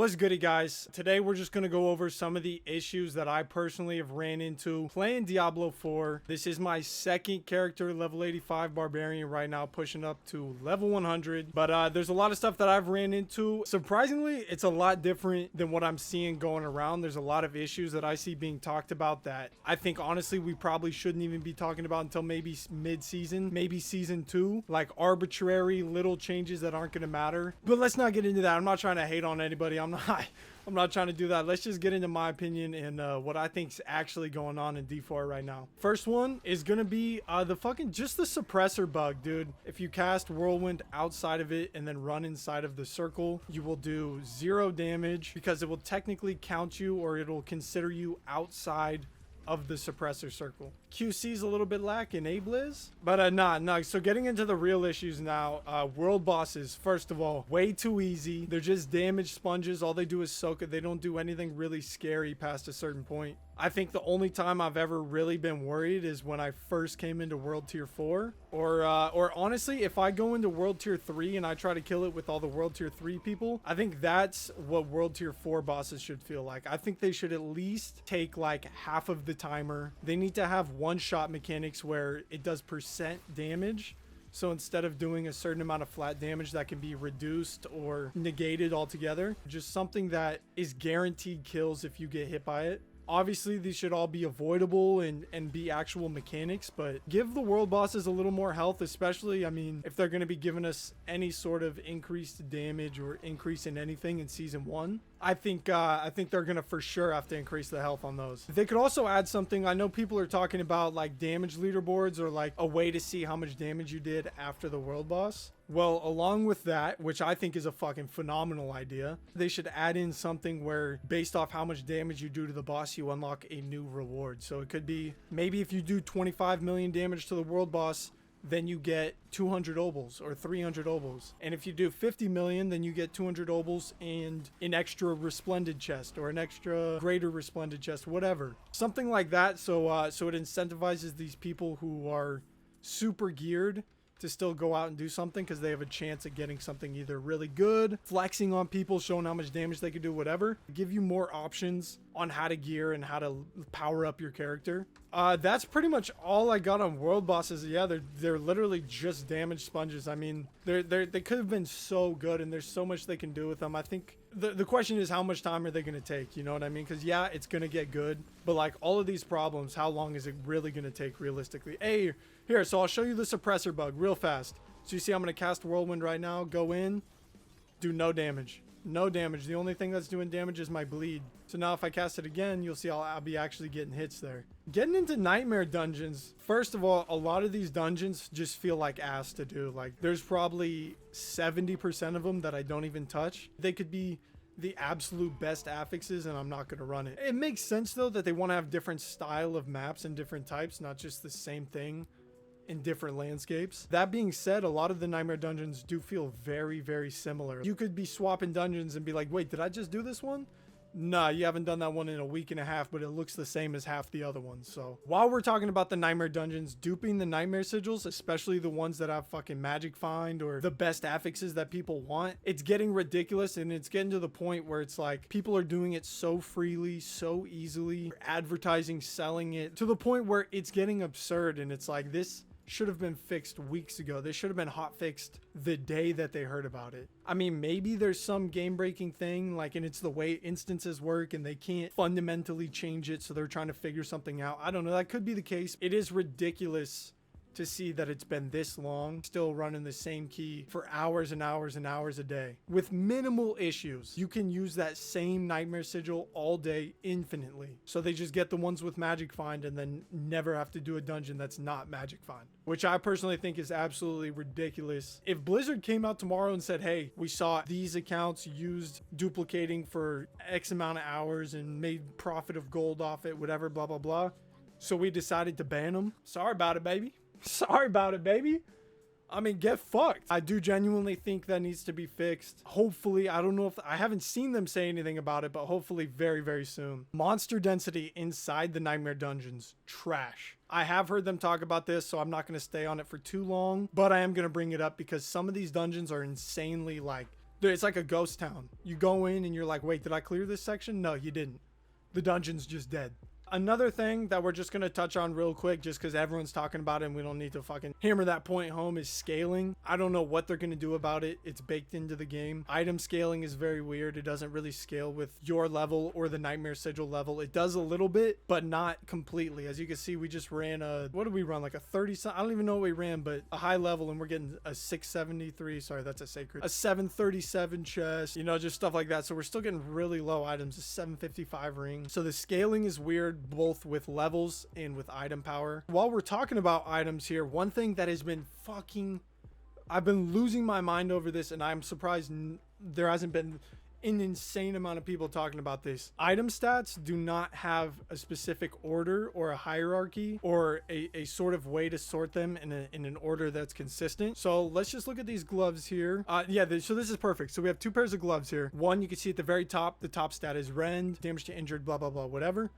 What's goody, guys? Today we're just going to go over some of the issues that I personally have ran into playing Diablo 4. This is my second character, level 85 barbarian right now, pushing up to level 100. But there's a lot of stuff that I've ran into. Surprisingly, it's a lot different than what I'm seeing going around. There's a lot of issues that I see being talked about that I think honestly we probably shouldn't even be talking about until maybe mid-season, maybe season 2. Like arbitrary little changes that aren't going to matter. But let's not get into that. I'm not trying to hate on anybody. I'm not trying to do that. Let's just get into my opinion and what I think's actually going on in D4 right now. First one is gonna be the suppressor bug, dude. If you cast Whirlwind outside of it and then run inside of the circle, you will do 0 damage because it will technically count you, or it'll consider you outside of the suppressor circle. QC's a little bit lacking, eh, Blizz? But nah. So getting into the real issues now, world bosses, first of all, way too easy. They're just damage sponges. All they do is soak it. They don't do anything really scary past a certain point. I think the only time I've ever really been worried is when I first came into World Tier 4. Or honestly, if I go into World Tier 3 and I try to kill it with all the World Tier 3 people, I think that's what World Tier 4 bosses should feel like. I think they should at least take like half of the timer. They need to have one-shot mechanics where it does percent damage. So instead of doing a certain amount of flat damage, that can be reduced or negated altogether. Just something that is guaranteed kills if you get hit by it. Obviously, these should all be avoidable and be actual mechanics, but give the world bosses a little more health, especially, I mean, if they're going to be giving us any sort of increased damage or increase in anything in Season 1. I think they're going to for sure have to increase the health on those. They could also add something. I know people are talking about like damage leaderboards or like a way to see how much damage you did after the world boss. Well, along with that, which I think is a fucking phenomenal idea, they should add in something where based off how much damage you do to the boss, you unlock a new reward. So it could be maybe if you do 25 million damage to the world boss, then you get 200 obols or 300 obols. And if you do 50 million, then you get 200 obols and an extra resplendent chest or an extra greater resplendent chest, whatever. Something like that. So it incentivizes these people who are super geared to still go out and do something because they have a chance at getting something either really good, flexing on people, showing how much damage they can do, whatever. Give you more options on how to gear and how to power up your character. That's pretty much all I got on world bosses. Yeah, they're literally just damage sponges. I mean, they could have been so good, and there's so much they can do with them. I think the question is, how much time are they going to take? You know what I mean? Because yeah, it's going to get good, but like all of these problems, how long is it really going to take realistically? Hey, here, so I'll show you the suppressor bug real fast. So you see I'm going to cast Whirlwind right now, go in, do no damage. No damage. The only thing that's doing damage is my bleed. So now if I cast it again, you'll see I'll be actually getting hits there. Getting into nightmare dungeons. First of all, a lot of these dungeons just feel like ass to do. Like there's probably 70% of them that I don't even touch. They could be the absolute best affixes and I'm not going to run it. It makes sense though that they want to have different style of maps and different types, not just the same thing in different landscapes. That being said, a lot of the nightmare dungeons do feel very, very similar. You could be swapping dungeons and be like, wait, did I just do this one? Nah, you haven't done that one in a week and a half, but it looks the same as half the other ones. So while we're talking about the nightmare dungeons, duping the nightmare sigils, especially the ones that have fucking magic find or the best affixes that people want, it's getting ridiculous, and it's getting to the point where it's like people are doing it so freely, so easily, advertising, selling it to the point where it's getting absurd. And it's like, this should have been fixed weeks ago. They should have been hot fixed the day that they heard about it. I mean, maybe there's some game breaking thing, like, and it's the way instances work and they can't fundamentally change it, so they're trying to figure something out. I don't know. That could be the case. It is ridiculous to see that it's been this long still running the same key for hours and hours and hours a day with minimal issues. You can use that same nightmare sigil all day infinitely. So they just get the ones with magic find and then never have to do a dungeon that's not magic find, which I personally think is absolutely ridiculous. If Blizzard came out tomorrow and said, hey, we saw these accounts used duplicating for X amount of hours and made profit of gold off it, whatever, blah, blah, blah, so we decided to ban them. Sorry about it, baby. Sorry about it, baby. I mean, get fucked. I do genuinely think that needs to be fixed. Hopefully, I don't know if I haven't seen them say anything about it, but hopefully very, very soon. Monster density inside the nightmare dungeons, trash. I have heard them talk about this, so I'm not going to stay on it for too long, but I am going to bring it up because some of these dungeons are insanely like It's like a ghost town. You go in and you're like, wait, did I clear this section? No, you didn't. The dungeon's just dead. Another thing that we're just going to touch on real quick, just because everyone's talking about it and we don't need to fucking hammer that point home, is scaling. I don't know what they're going to do about it. It's baked into the game. Item scaling is very weird. It doesn't really scale with your level or the Nightmare Sigil level. It does a little bit, but not completely. As you can see, we just ran a, what did we run? Like a 30, I don't even know what we ran, but a high level, and we're getting a 673. Sorry, that's a sacred. A 737 chest, you know, just stuff like that. So we're still getting really low items, a 755 ring. So the scaling is weird, both with levels and with item power. While we're talking about items here, one thing that has been I've been losing my mind over this, and I'm surprised there hasn't been an insane amount of people talking about this. Item stats do not have a specific order or a hierarchy or a sort of way to sort them in an order that's consistent. So let's just look at these gloves here. So this is perfect. So we have 2 pairs of gloves here. One, you can see at the very top, the top stat is rend, damage to injured, blah, blah, blah, whatever.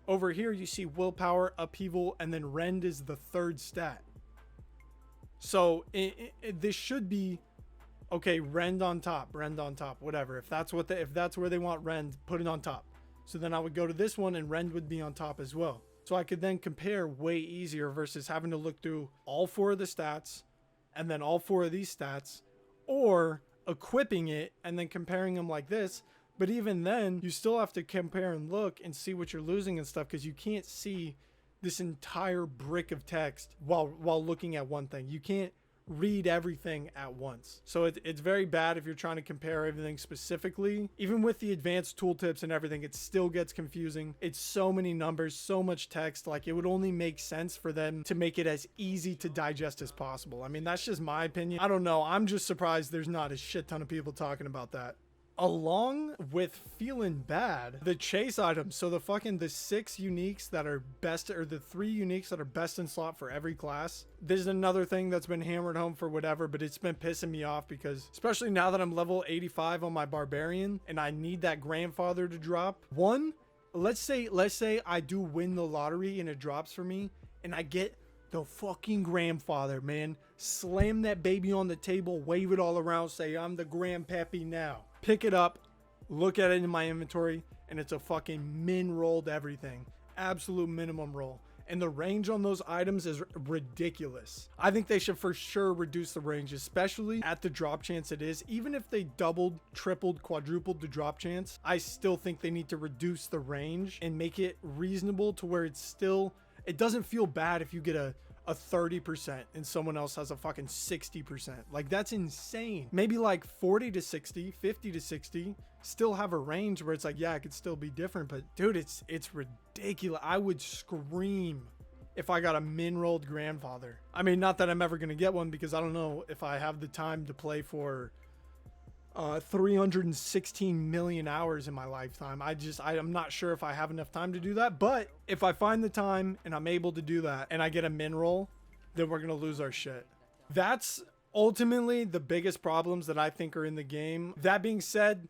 Over here, you see willpower, upheaval, and then rend is the 3rd stat. So this should be, okay, rend on top, whatever. If that's where they want rend, put it on top. So then I would go to this one and rend would be on top as well. So I could then compare way easier versus having to look through all 4 of the stats and then all 4 of these stats, or equipping it and then comparing them like this. But even then, you still have to compare and look and see what you're losing and stuff, because you can't see this entire brick of text while looking at one thing. You can't read everything at once. So it's very bad if you're trying to compare everything specifically. Even with the advanced tooltips and everything, it still gets confusing. It's so many numbers, so much text. Like, it would only make sense for them to make it as easy to digest as possible. I mean, that's just my opinion. I don't know. I'm just surprised there's not a shit ton of people talking about that. Along with feeling bad, the chase items, so the 6 uniques that are best, or the 3 uniques that are best in slot for every class. This is another thing that's been hammered home for whatever, but it's been pissing me off, because especially now that I'm level 85 on my barbarian and I need that grandfather to drop. One, let's say I do win the lottery and it drops for me and I get the fucking grandfather, man. Slam that baby on the table, wave it all around, say I'm the grandpappy now. Pick it up, look at it in my inventory, and it's a fucking min rolled everything. Absolute minimum roll. And the range on those items is ridiculous. I think they should for sure reduce the range, especially at the drop chance it is. Even if they doubled, tripled, quadrupled the drop chance, I still think they need to reduce the range and make it reasonable to where it doesn't feel bad if you get a 30% and someone else has a fucking 60%. Like, that's insane. Maybe like 40 to 60, 50 to 60, still have a range where it's like, yeah, it could still be different, but dude, it's ridiculous. I would scream if I got a min rolled grandfather. I mean, not that I'm ever going to get one, because I don't know if I have the time to play for 316 million hours in my lifetime. I'm not sure if I have enough time to do that, but if I find the time and I'm able to do that and I get a min roll, then we're gonna lose our shit. That's ultimately the biggest problems that I think are in the game. That being said,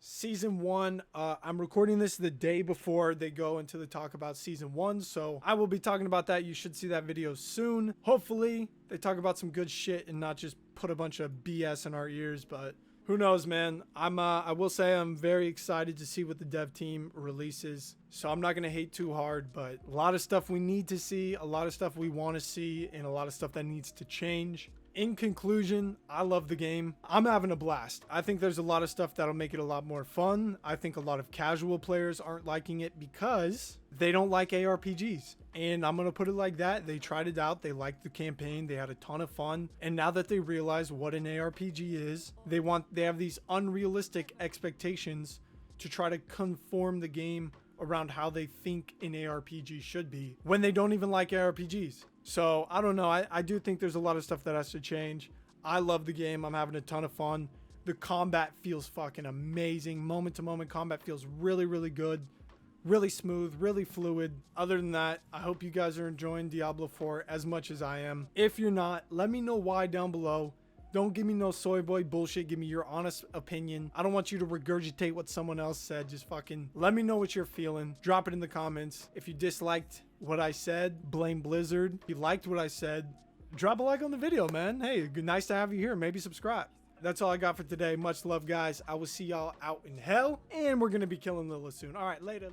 season 1, I'm recording this the day before they go into the talk about season 1, so I will be talking about that. You should see that video soon. Hopefully they talk about some good shit and not just put a bunch of BS in our ears, but who knows, man. I will say I'm very excited to see what the dev team releases. So I'm not going to hate too hard, but a lot of stuff we need to see, a lot of stuff we want to see, and a lot of stuff that needs to change. In conclusion, I love the game. I'm having a blast. I think there's a lot of stuff that'll make it a lot more fun. I think a lot of casual players aren't liking it because they don't like ARPGs. And I'm going to put it like that. They tried it out. They liked the campaign. They had a ton of fun. And now that they realize what an ARPG is, they have these unrealistic expectations to try to conform the game around how they think an ARPG should be when they don't even like ARPGs. So I don't know. I do think there's a lot of stuff that has to change. I love the game. I'm having a ton of fun. The combat feels fucking amazing. Moment to moment combat feels really, really good. Really smooth, really fluid. Other than that, I hope you guys are enjoying Diablo 4 as much as I am. If you're not, let me know why down below. Don't give me no soy boy bullshit. Give me your honest opinion. I don't want you to regurgitate what someone else said. Just fucking let me know what you're feeling. Drop it in the comments. If you disliked what I said, blame Blizzard. If you liked what I said, drop a like on the video, man. Hey, nice to have you here. Maybe subscribe. that's all I got for today. Much love, guys. I will see y'all out in hell, and we're going to be killing Lilith soon. All right, later.